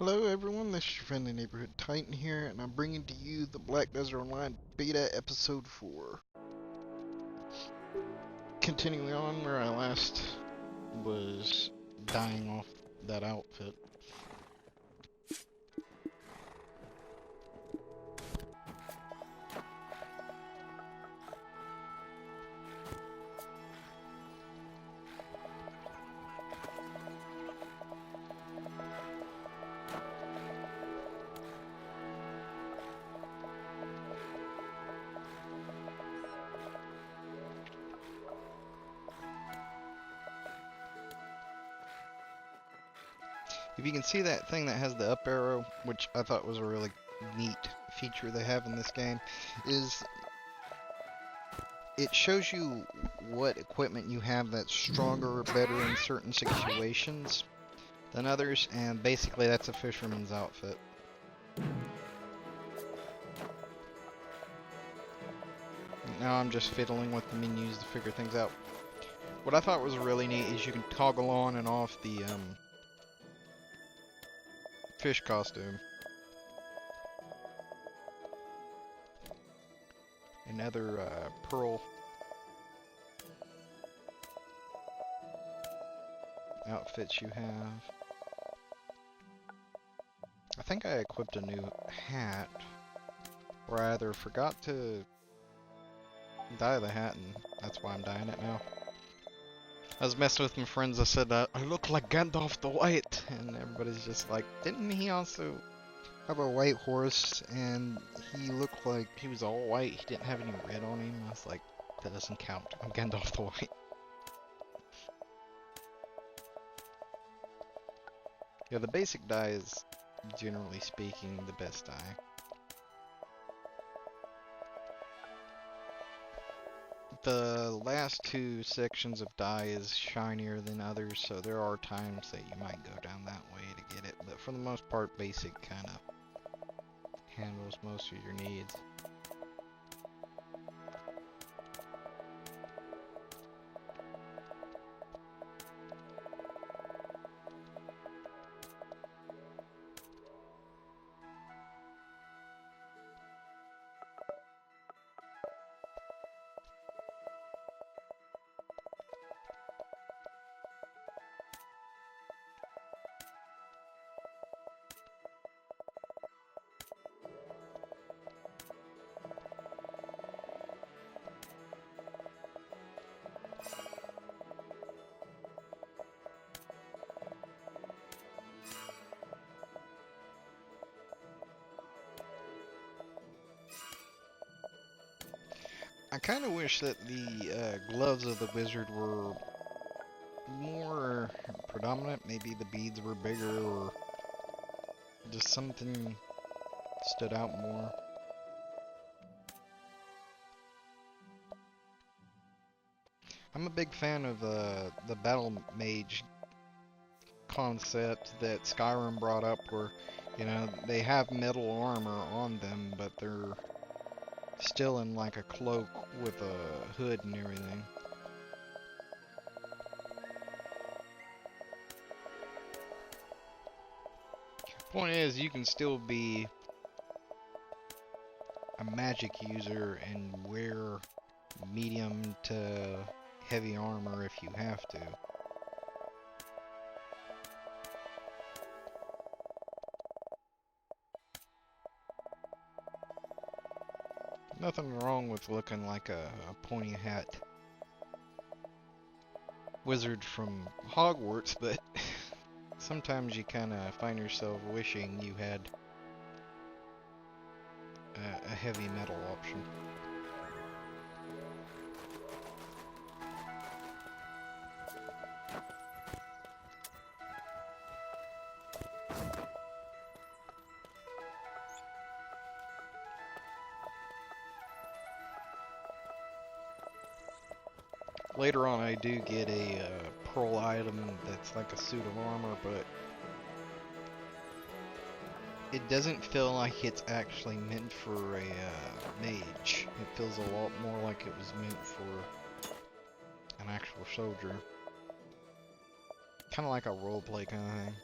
Hello everyone, this is your friendly neighborhood Titan here, and I'm bringing to you the Black Desert Online Beta Episode 4. Continuing on where I last was dying off that outfit. If you can see that thing that has the up arrow, which I thought was a really neat feature they have in this game, is it shows you what equipment you have that's stronger or better in certain situations than others, and basically that's a fisherman's outfit. Now I'm just fiddling with the menus to figure things out. What I thought was really neat is you can toggle on and off the fish costume. Another pearl outfits you have. I think I equipped a new hat, or I either forgot to dye the hat and that's why I'm dyeing it now. I was messing with my friends, I said, I look like Gandalf the White, and everybody's just like, didn't he also have a white horse, and he looked like he was all white, he didn't have any red on him? I was like, that doesn't count, I'm Gandalf the White. Yeah, the basic dye is, generally speaking, the best dye. The last two sections of dye is shinier than others, so there are times that you might go down that way to get it, but for the most part, basic kind of handles most of your needs. I kind of wish that the gloves of the wizard were more predominant. Maybe the beads were bigger, or just something stood out more. I'm a big fan of the battle mage concept that Skyrim brought up, where, you know, they have metal armor on them, but they're still in like a cloak with a hood and everything. Point is, you can still be a magic user and wear medium to heavy armor if you have to. Nothing wrong with looking like a pointy hat wizard from Hogwarts, but sometimes you kind of find yourself wishing you had a heavy metal option. Later on I do get a pearl item that's like a suit of armor, but it doesn't feel like it's actually meant for a mage. It feels a lot more like it was meant for an actual soldier. Kind of like a roleplay kind of thing.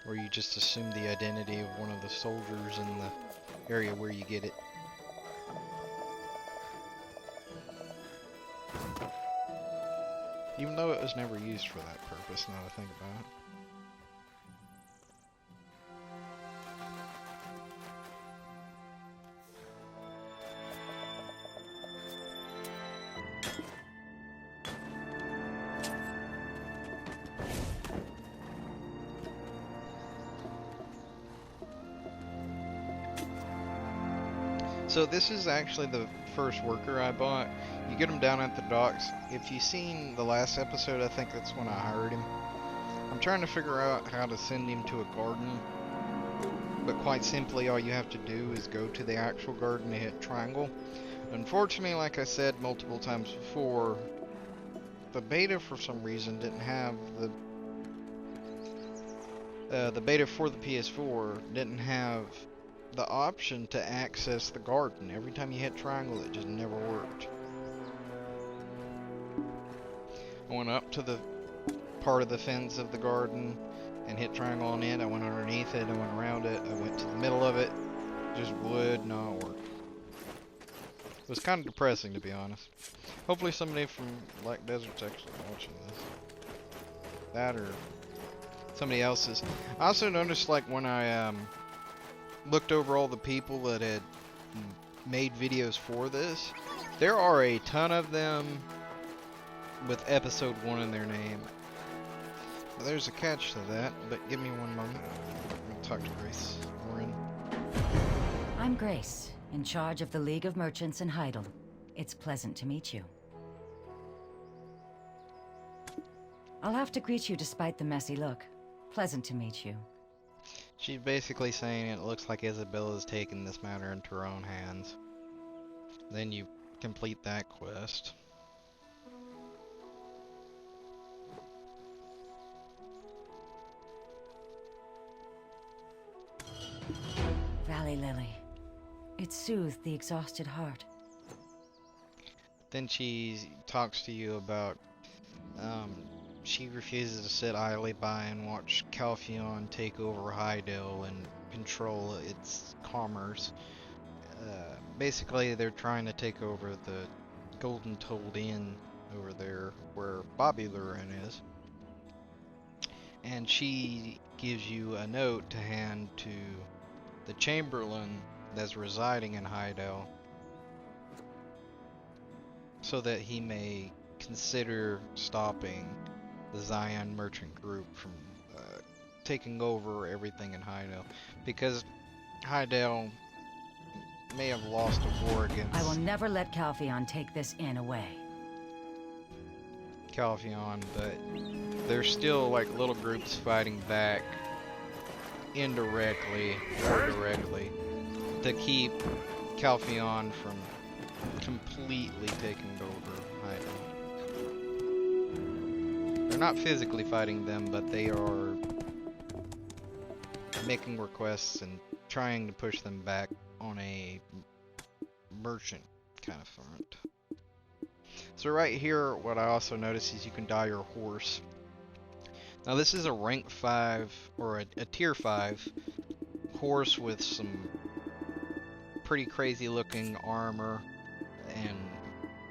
Or you just assume the identity of one of the soldiers in the area where you get it. Even though it was never used for that purpose, now that I think about it. So this is actually the first worker I bought. You get him down at the docks. If you've seen the last episode, I think that's when I hired him. I'm trying to figure out how to send him to a garden. But quite simply, all you have to do is go to the actual garden and hit triangle. Unfortunately, like I said multiple times before, the beta for some reason didn't have the beta for the PS4 didn't have the option to access the garden. Every time you hit triangle, it just never worked. I went up to the part of the fence of the garden and hit triangle on it. I went underneath it, I went around it, I went to the middle of it. Just would not work. It was kind of depressing, to be honest. Hopefully somebody from Black Desert's actually watching this. That or somebody else's. I also noticed, like, when I looked over all the people that had made videos for this, there are a ton of them with episode 1 in their name. But there's a catch to that, but give me one moment. I'm gonna talk to Grace. Warren. I'm Grace, in charge of the League of Merchants in Heidel. It's pleasant to meet you. I'll have to greet you despite the messy look. Pleasant to meet you. She's basically saying it looks like Isabella's taken this matter into her own hands. Then you complete that quest. Valley Lily. It soothed the exhausted heart. Then she talks to you about she refuses to sit idly by and watch Calpheon take over Hydeal and control its commerce. Basically, they're trying to take over the Golden Told Inn over there where Bobby Lurin is. And she gives you a note to hand to the Chamberlain that's residing in Hydeal so that he may consider stopping the Zion merchant group from taking over everything in Hydeal, because Hydeal may have lost a war against I will never let Calpheon take this inn away. Calpheon, but there's still like little groups fighting back indirectly or directly to keep Calpheon from completely taking over Hydeal. They're not physically fighting them, but they are making requests and trying to push them back on a merchant kind of front. So right here, what I also noticed is you can dye your horse. Now this is a rank 5 or a tier 5 horse with some pretty crazy looking armor and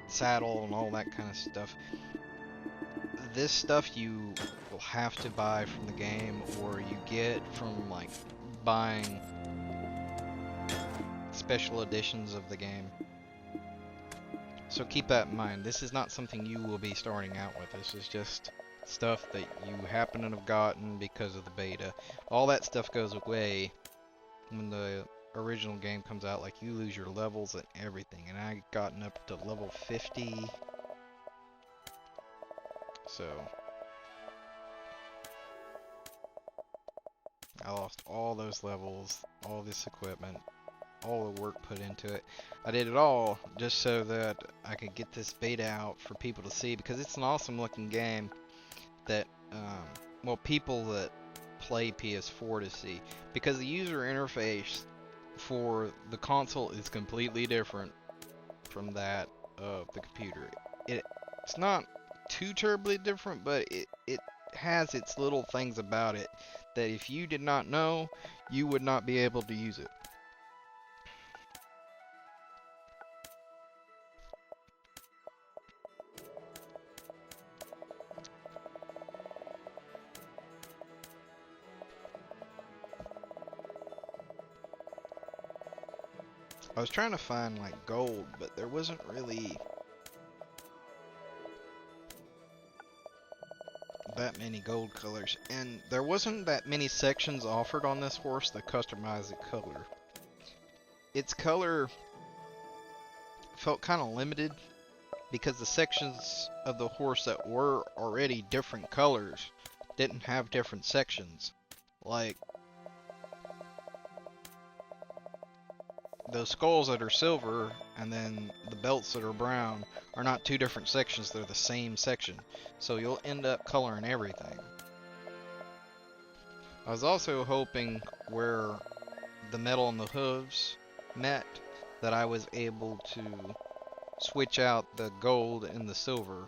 saddle and all that kind of stuff. This stuff you will have to buy from the game, or you get from like buying special editions of the game. So keep that in mind. This is not something you will be starting out with. This is just stuff that you happen to have gotten because of the beta. All that stuff goes away when the original game comes out. Like, you lose your levels and everything. And I gotten up to level 50. So I lost all those levels, all this equipment, all the work put into it. I did it all just so that I could get this beta out for people to see, because it's an awesome looking game that, well, people that play PS4 to see, because the user interface for the console is completely different from that of the computer. It's not too terribly different, but it has its little things about it that if you did not know, you would not be able to use it. I was trying to find like gold, but there wasn't really that many gold colors, and there wasn't that many sections offered on this horse that customize its color. Its color felt kind of limited because the sections of the horse that were already different colors didn't have different sections. Like those skulls that are silver and then the belts that are brown are not two different sections, they're the same section. So you'll end up coloring everything. I was also hoping where the metal and the hooves met that I was able to switch out the gold and the silver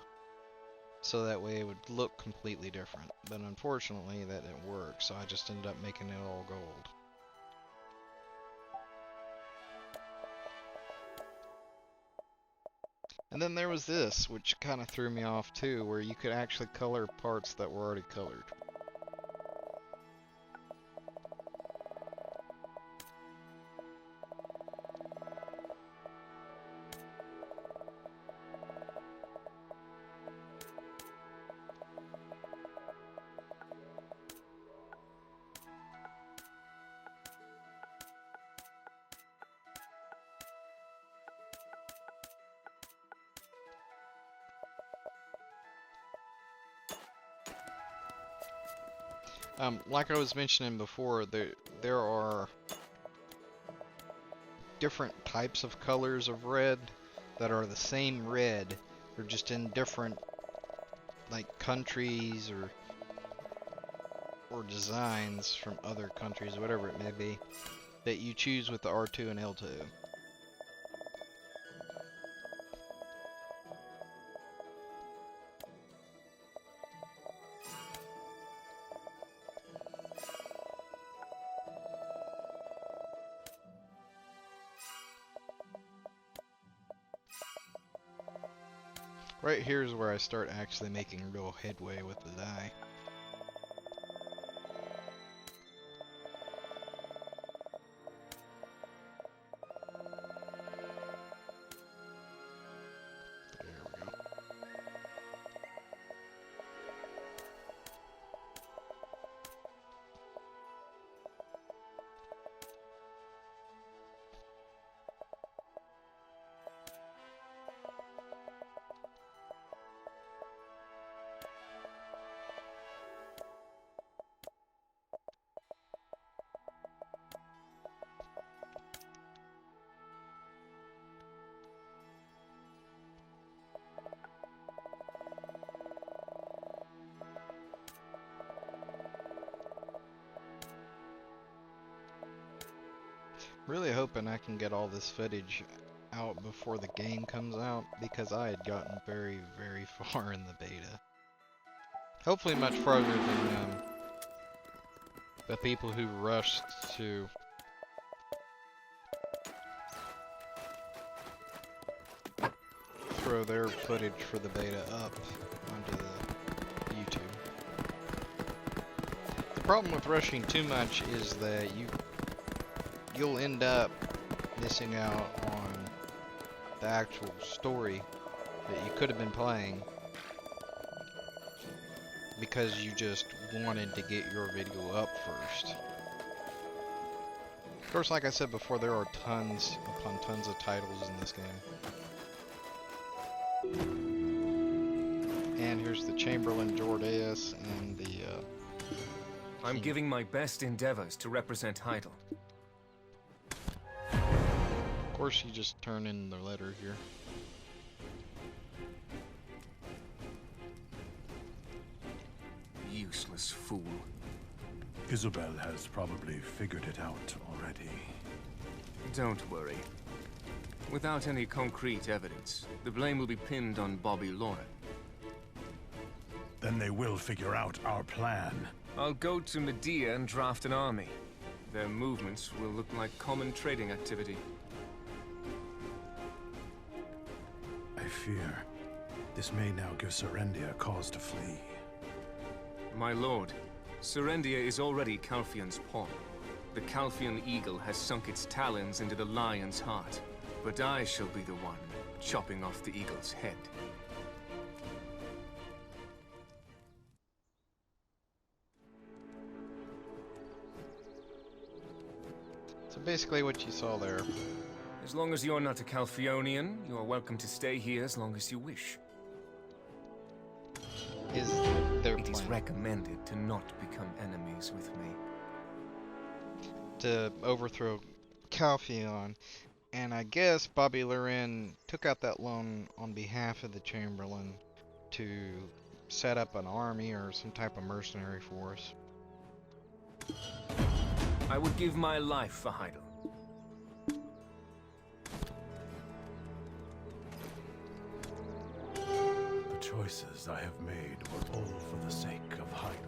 so that way it would look completely different. But unfortunately that didn't work, so I just ended up making it all gold. And then there was this, which kind of threw me off too, where you could actually color parts that were already colored. Like I was mentioning before, there are different types of colors of red that are the same red. They're just in different like countries or designs from other countries, whatever it may be, that you choose with the R2 and L2. Right here is where I start actually making real headway with the dye. There we go. Really hoping I can get all this footage out before the game comes out, because I had gotten very, very far in the beta. Hopefully much farther than the people who rushed to throw their footage for the beta up onto the YouTube. The problem with rushing too much is that you'll end up missing out on the actual story that you could have been playing because you just wanted to get your video up first. Of course, like I said before, there are tons upon tons of titles in this game. And here's the Chamberlain Jordaeus and the I'm giving my best endeavors to represent Heidel. Of course, you just turn in the letter here. Useless fool. Isabel has probably figured it out already. Don't worry. Without any concrete evidence, the blame will be pinned on Bobby Lauren. Then Then they will figure out our plan. I'll go to Medea and draft an army. Their movements will look like common trading activity. I fear this may now give Serendia cause to flee. My lord, Serendia is already Calpheon's pawn. The Calpheon eagle has sunk its talons into the lion's heart. But I shall be the one chopping off the eagle's head. So basically what you saw there. As long as you're not a Calpheonian, you are welcome to stay here as long as you wish. Is their It is plan recommended to not become enemies with me. to overthrow Calpheon, and I guess Bobby Loren took out that loan on behalf of the Chamberlain to set up an army or some type of mercenary force. I would give my life for Heidel. The choices I have made were all for the sake of Heidel.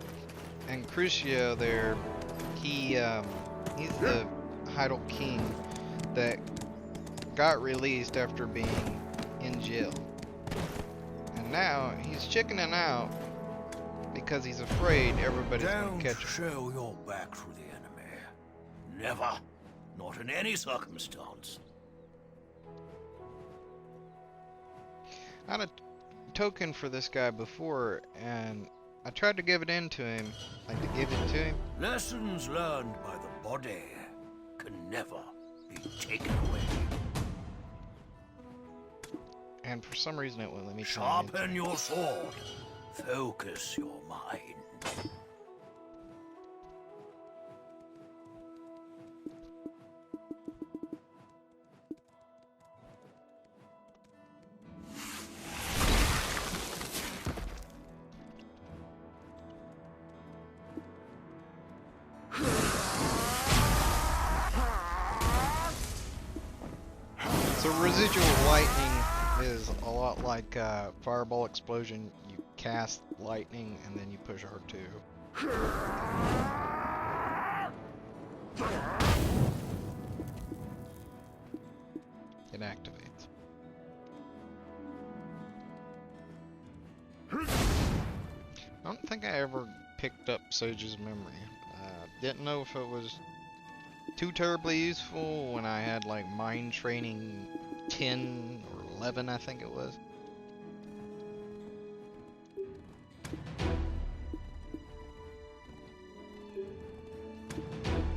And Crucio there, he's the Heidel king that got released after being in jail. And now he's chickening out because he's afraid everybody's going Don't to catch him. show your back to the enemy. Never. Not in any circumstance. I had a token for this guy before, and I tried to give it in to him, like to give it to him. Lessons learned by the body can never be taken away. And for some reason it wouldn't let me turn it Sharpen your sword. Focus your mind. So residual lightning is a lot like fireball explosion. You cast lightning and then you push R2. It activates. I don't think I ever picked up Soja's memory. Didn't know if it was too terribly useful when I had like mind training 10 or 11, I think it was.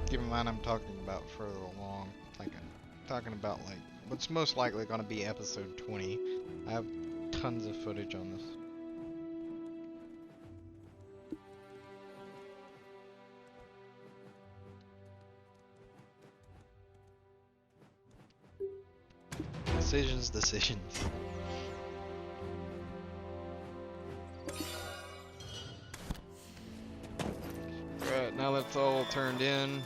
Keep in mind I'm talking about further along, like I'm talking about like what's most likely going to be episode 20. I have tons of footage on this. Decisions. Alright, now that's all turned in.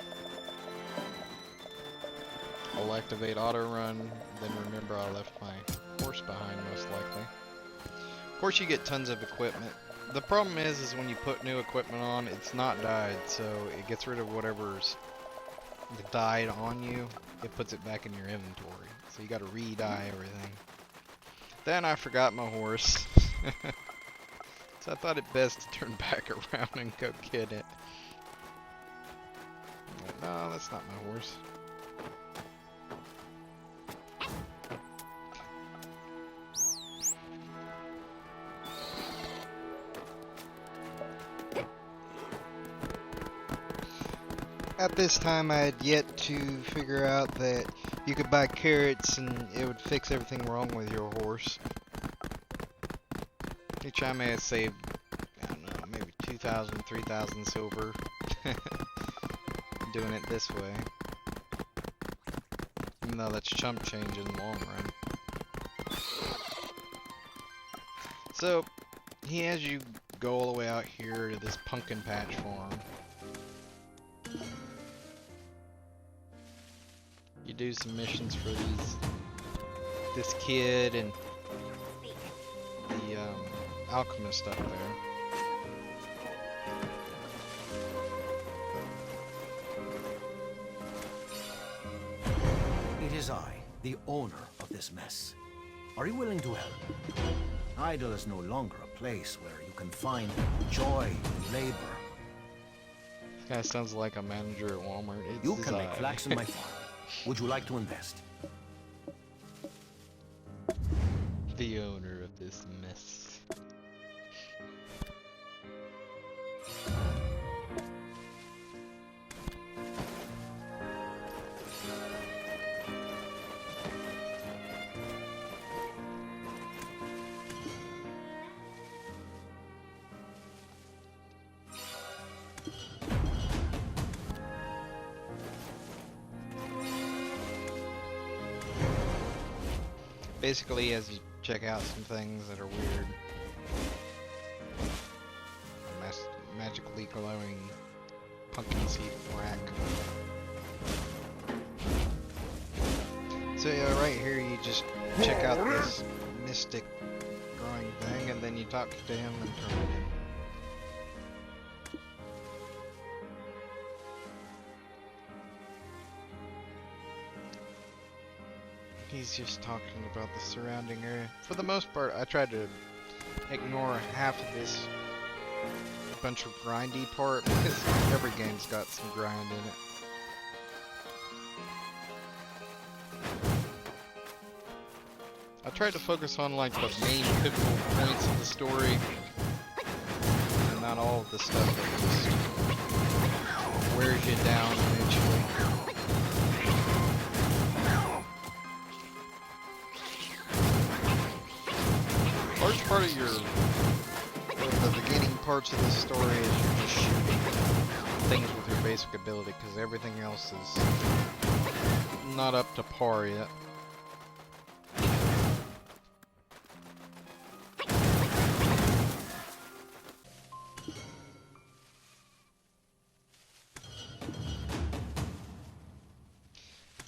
I'll activate auto run, then remember I left my horse behind most likely. Of course you get tons of equipment. The problem is when you put new equipment on, it's not dyed, so it gets rid of whatever's died on you. It puts it back in your inventory. So you gotta re-dye everything. Then I forgot my horse. So I thought it best to turn back around and go get it. But no, that's not my horse. At this time I had yet to figure out that you could buy carrots and it would fix everything wrong with your horse. Which I may have saved, I don't know, maybe 2,000, 3,000 silver doing it this way. Even though that's chump change in the long run. So, he has you go all the way out here to this pumpkin patch farm. You do some missions for this kid and the alchemist up there. is I, the owner of this mess. Are you willing to help? Idle is no longer a place where you can find joy in labor. This guy sounds like a manager at Walmart. It's You his can make eye. flax in my farm. Would you like to invest? The owner of this mess. Basically, as you check out some things that are weird, a magically glowing pumpkin seed rack. So yeah, right here you just check out this mystic growing thing, and then you talk to him and turn it in. He's just talking about the surrounding area. For the most part, I tried to ignore half of this bunch of grindy part because every game's got some grind in it. I tried to focus on like the main pivotal points of the story and not all of the stuff that just wears you down eventually. Large part of the beginning parts of this story is you're just shooting things with your basic ability because everything else is not up to par yet.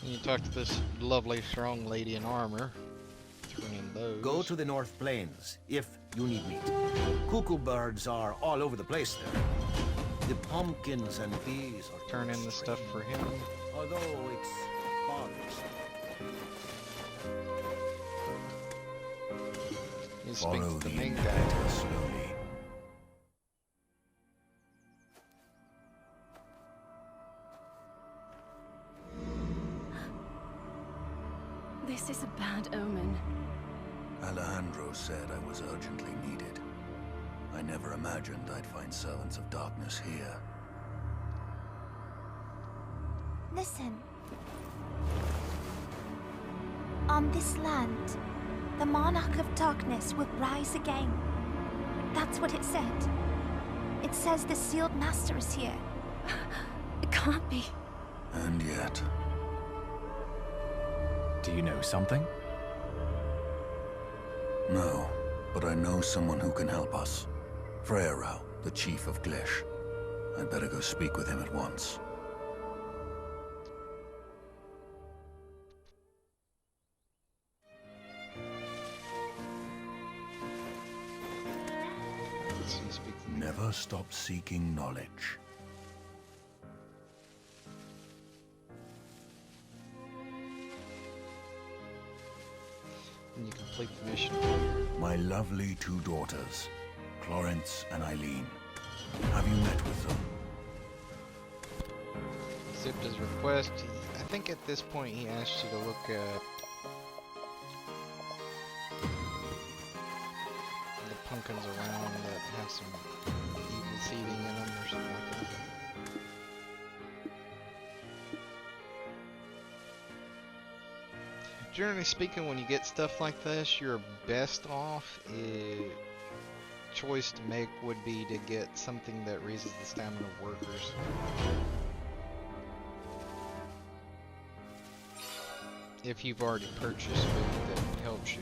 And you talk to this lovely strong lady in armor. Those. Go to the North Plains if you need meat. Cuckoo birds are all over the place there. The pumpkins and bees are Turn in the stuff for him. Although it's bothersome. You speak Follow to the the main guy. indicator slowly. This is a bad omen. Alejandro said I was urgently needed. I never imagined I'd find servants of darkness here. Listen. On this land, the monarch of darkness will rise again. That's what it said. It says the sealed master is here. It can't be. And yet, Do you know something? no. But I know someone who can help us. Freyrau, the chief of Glish. I'd better go speak with him at once. So you speak to the Never stop seeking knowledge. and you complete the mission. My lovely two daughters, Florence and Eileen. Have you met with them? Zipped his request. I think at this point he asked you to look at the pumpkins around that have some evil seeding in them or something like that. Generally speaking, when you get stuff like this, your best off choice to make would be to get something that raises the stamina of workers. If you've already purchased food that helps you.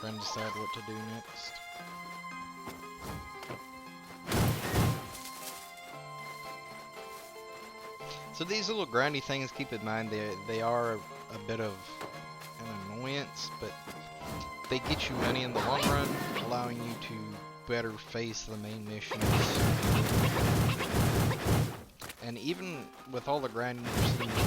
Trying to decide what to do next. So these little grindy things, keep in mind they are a bit of an annoyance, but they get you money in the long run, allowing you to better face the main missions. And even with all the grinding you're seeing here,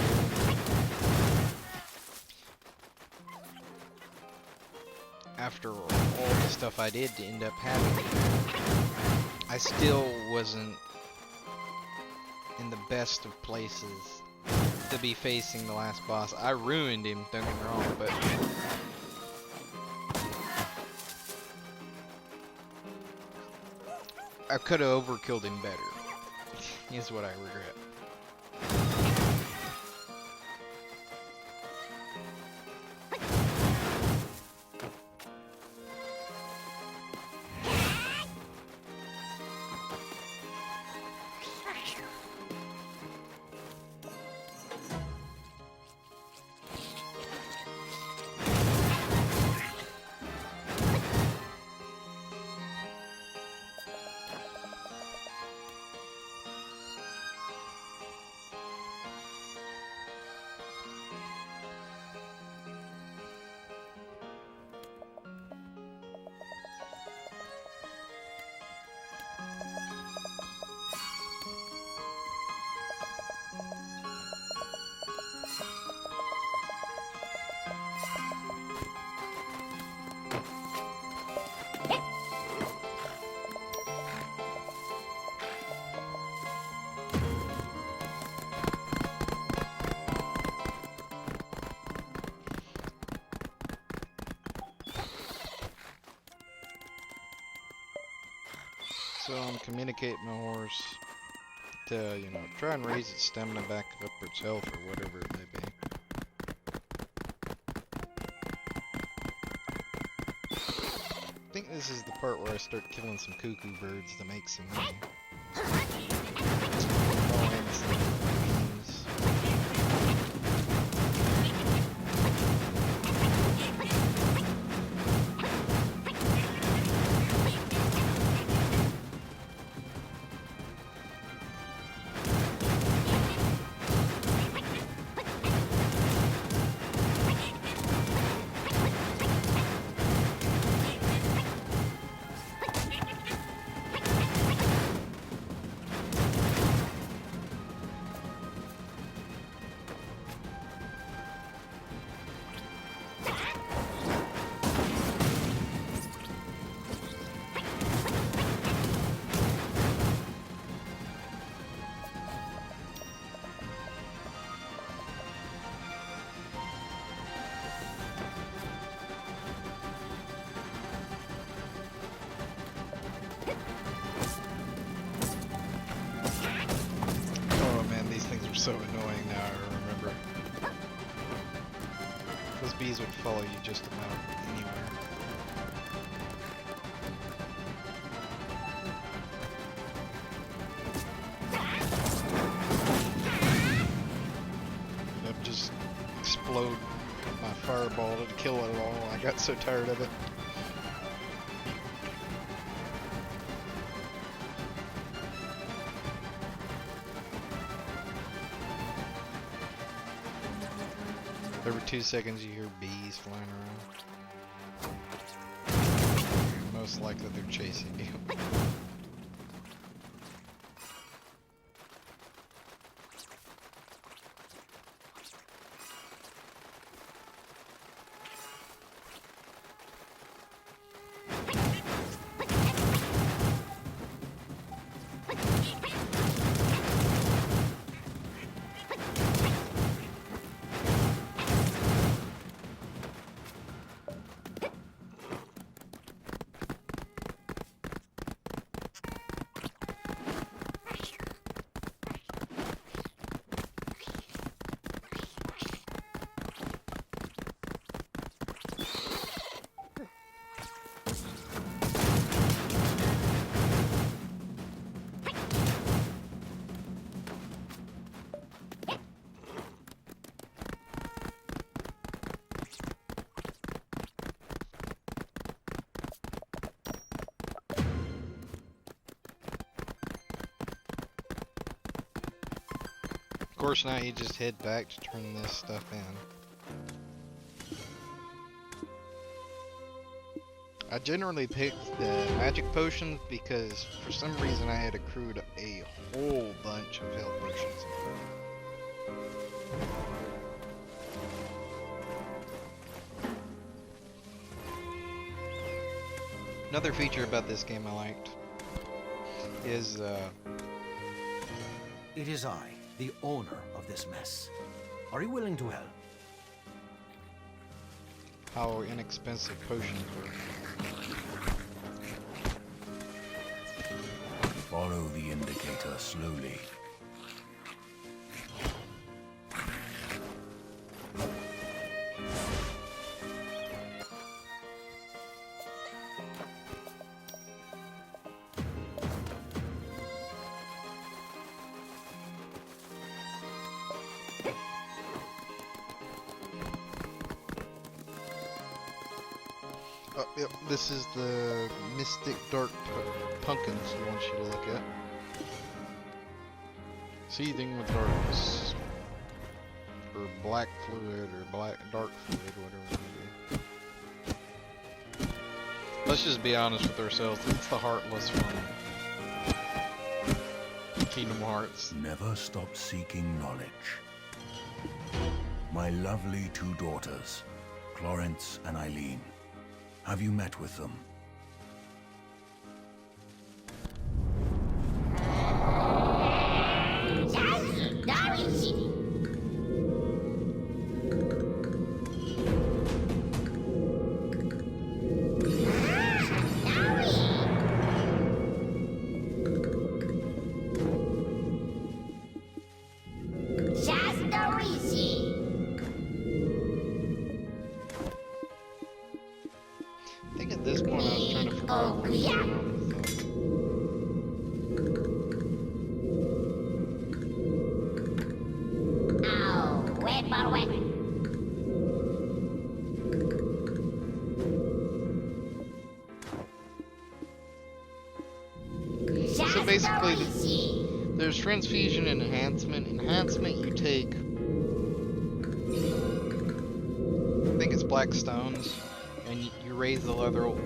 after all the stuff I did to end up having, I still wasn't in the best of places to be facing the last boss. I ruined him, don't get me wrong, but I could have overkilled him better, is what I regret. So I'm communicating my horse to, you know, try and raise its stamina back up, or its health, or whatever it may be. I think this is the part where I start killing some cuckoo birds to make some money. Oh, and some beans. So annoying now, I remember. Those bees would follow you just about anywhere. I'd just explode my fireball to kill it all. I got so tired of it. Every 2 seconds you hear bees flying around. Most likely they're chasing you. Of course, now you just head back to turn this stuff in. I generally picked the magic potions because for some reason I had accrued a whole bunch of health potions. Another feature about this game I liked is It is I, the owner of this mess. Are you willing to help? how inexpensive potions were. Follow the indicator slowly. Oh, yep, this is the Mystic Dark Pumpkins he wants you to look at. Seething with darkness. Or black fluid, or dark fluid, whatever it may be. Let's just be honest with ourselves, it's the Heartless from Kingdom Hearts. Never stop seeking knowledge. My lovely two daughters, Florence and Eileen. Have you met with them? I think at this point I was trying to figure out what was going on with So basically, there's transfusion and enhancement. Enhancement you take, I think it's black stones, and you raise the level,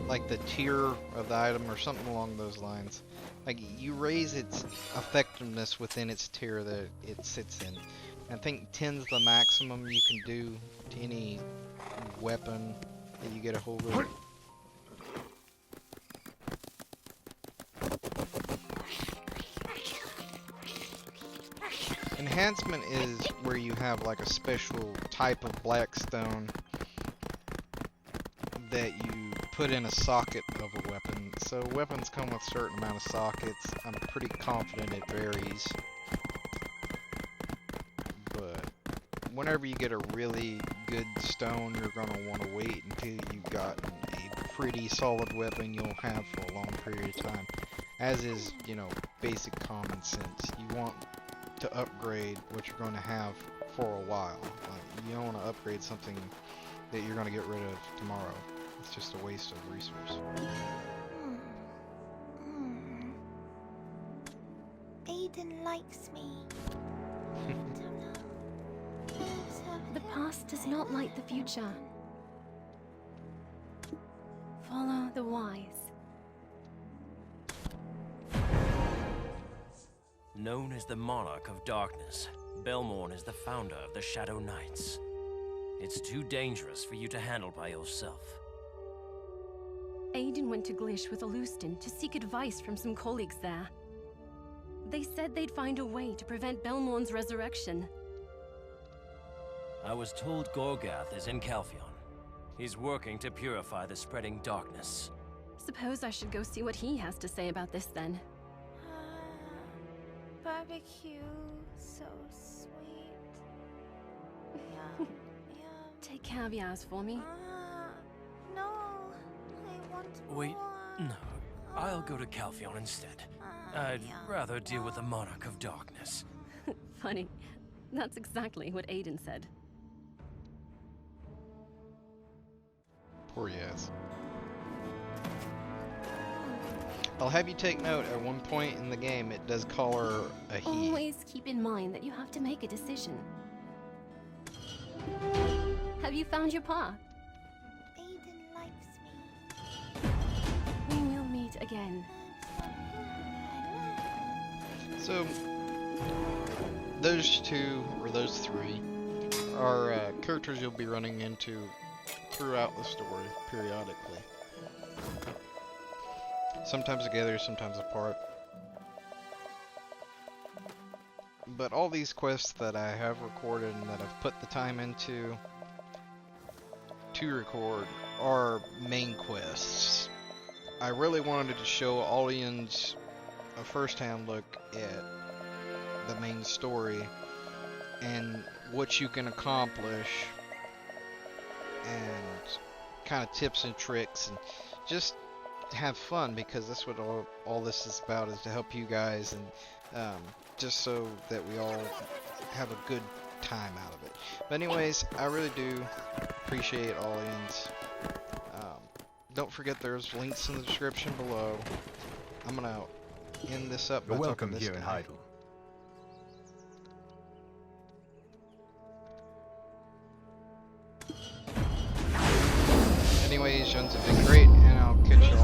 like the tier of the item or something along those lines. Like you raise its effectiveness within its tier that it sits in. I think 10's the maximum you can do to any weapon that you get a hold of. Enhancement is where you have like a special type of black stone that you put in a socket of a weapon. So weapons come with a certain amount of sockets. I'm pretty confident it varies. But whenever you get a really good stone, you're going to want to wait until you've gotten a pretty solid weapon you'll have for a long period of time. As is, you know, basic common sense. You want to upgrade what you're going to have for a while. Like, you don't want to upgrade something that you're going to get rid of tomorrow. It's just a waste of resource. Aiden likes me. The past does not like the future. Follow the wise. Known as the Monarch of Darkness, Belmorn is the founder of the Shadow Knights. It's too dangerous for you to handle by yourself. Aiden went to Glish with Alustin to seek advice from some colleagues there. They said they'd find a way to prevent Belmorn's resurrection. I was told Gorgath is in Calphion. He's working to purify the spreading darkness. Suppose I should go see what he has to say about this then. Barbecue, so sweet. Yum, yum. Take caviars for me. No, I want Wait, more. no. I'll go to Calphion instead. I'd rather deal with the Monarch of Darkness. Funny. That's exactly what Aiden said. Poor Yaz. I'll have you take note, at one point in the game it does call her a he. Always keep in mind that you have to make a decision. Have you found your path? Aiden likes me. meet again. So, those two, or those three, are characters you'll be running into throughout the story, periodically. Sometimes together, sometimes apart. But all these quests that I have recorded and that I've put the time into to record are main quests. I really wanted to show audience a first-hand look at the main story and what you can accomplish and kind of tips and tricks and just have fun, because that's what all this is about, is to help you guys and just so that we all have a good time out of it. But anyways, I really do appreciate audience. Don't forget there's links in the description below. I'm gonna end this up by You're talking welcome to this here in guy. Heidel. Anyways, you guys have been great, and I'll catch you all